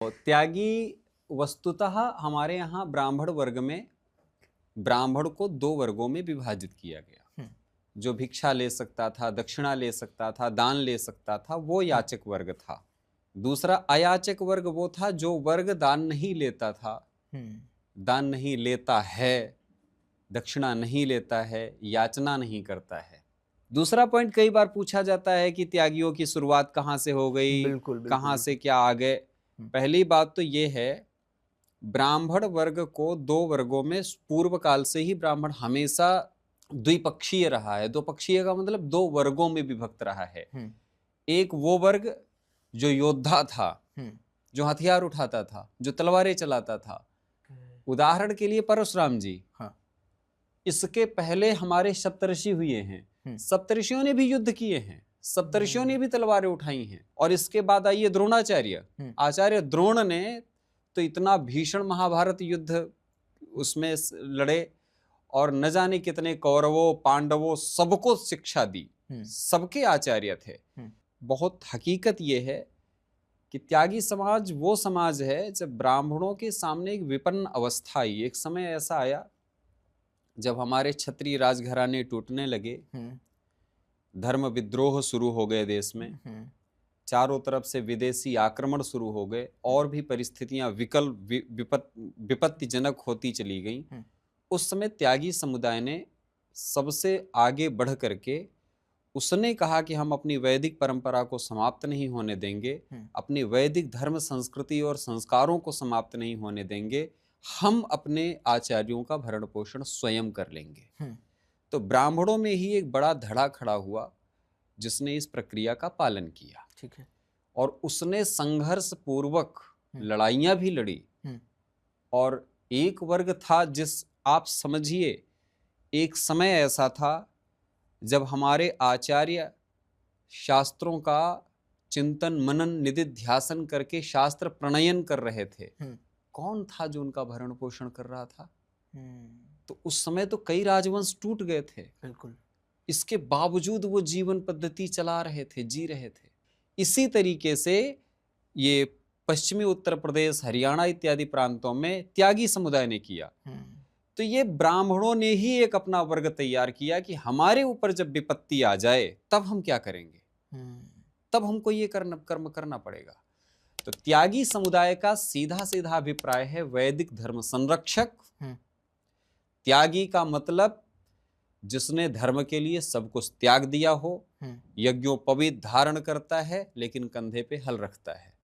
तो त्यागी वस्तुतः हमारे यहाँ ब्राह्मण वर्ग में ब्राह्मण को दो वर्गों में विभाजित किया गया। जो भिक्षा ले सकता था, दक्षिणा ले सकता था, दान ले सकता था, वो याचक वर्ग था। दूसरा अयाचक वर्ग वो था जो वर्ग दान नहीं लेता था, दान नहीं लेता है, दक्षिणा नहीं लेता है, याचना नहीं करता है। दूसरा पॉइंट कई बार पूछा जाता है कि त्यागियों की शुरुआत कहाँ से हो गई, बिल्कुल, कहाँ से क्या आ गए। पहली बात तो ये है, ब्राह्मण वर्ग को दो वर्गों में पूर्व काल से ही ब्राह्मण हमेशा द्विपक्षीय रहा है। दो पक्षीय का मतलब दो वर्गों में विभक्त रहा है। एक वो वर्ग जो योद्धा था, जो हथियार उठाता था, जो तलवारें चलाता था। उदाहरण के लिए परशुराम जी, इसके पहले हमारे सप्तऋषि हुए हैं, सप्तऋषियों ने भी युद्ध किए हैं, सप्तऋषियों ने भी तलवारें उठाई हैं। और इसके बाद आइए द्रोणाचार्य, आचार्य द्रोण ने तो इतना भीषण महाभारत युद्ध उसमें लड़े और न जाने कितने कौरवों पांडवों सबको शिक्षा दी, सबके आचार्य थे। बहुत हकीकत यह है कि त्यागी समाज वो समाज है जब ब्राह्मणों के सामने एक विपन्न अवस्था आई। एक समय ऐसा आया जब हमारे क्षत्रिय राजघराने टूटने लगे, धर्म विद्रोह शुरू हो गए देश में, चारों तरफ से विदेशी आक्रमण शुरू हो गए और भी परिस्थितियां विपत्तिजनक होती चली गईं। उस समय त्यागी समुदाय ने सबसे आगे बढ़ करके उसने कहा कि हम अपनी वैदिक परंपरा को समाप्त नहीं होने देंगे, अपनी वैदिक धर्म संस्कृति और संस्कारों को समाप्त नहीं होने देंगे, हम अपने आचार्यों का भरण पोषण स्वयं कर लेंगे। तो ब्राह्मणों में ही एक बड़ा धड़ा खड़ा हुआ जिसने इस प्रक्रिया का पालन किया। ठीक है। और उसने संघर्ष पूर्वक लड़ाइयां भी लड़ी। और एक वर्ग था जिस, आप समझिए, एक समय ऐसा था जब हमारे आचार्य शास्त्रों का चिंतन मनन निधिध्यासन करके शास्त्र प्रणयन कर रहे थे। कौन था जो उनका भरण पोषण कर रहा था? तो उस समय तो कई राजवंश टूट गए थे। बिल्कुल। इसके बावजूद वो जीवन पद्धति चला रहे थे, जी रहे थे। इसी तरीके से ये पश्चिमी उत्तर प्रदेश, हरियाणा इत्यादि प्रांतों में त्यागी समुदाय ने किया। तो ये ब्राह्मणों ने ही एक अपना वर्ग तैयार किया कि हमारे ऊपर जब विपत्ति आ जाए तब हम क्या करेंगे, तब हमको ये कर्म करना पड़ेगा। तो त्यागी समुदाय का सीधा सीधा अभिप्राय है वैदिक धर्म संरक्षक। त्यागी का मतलब जिसने धर्म के लिए सब कुछ त्याग दिया हो, यज्ञोपवीत धारण करता है लेकिन कंधे पे हल रखता है।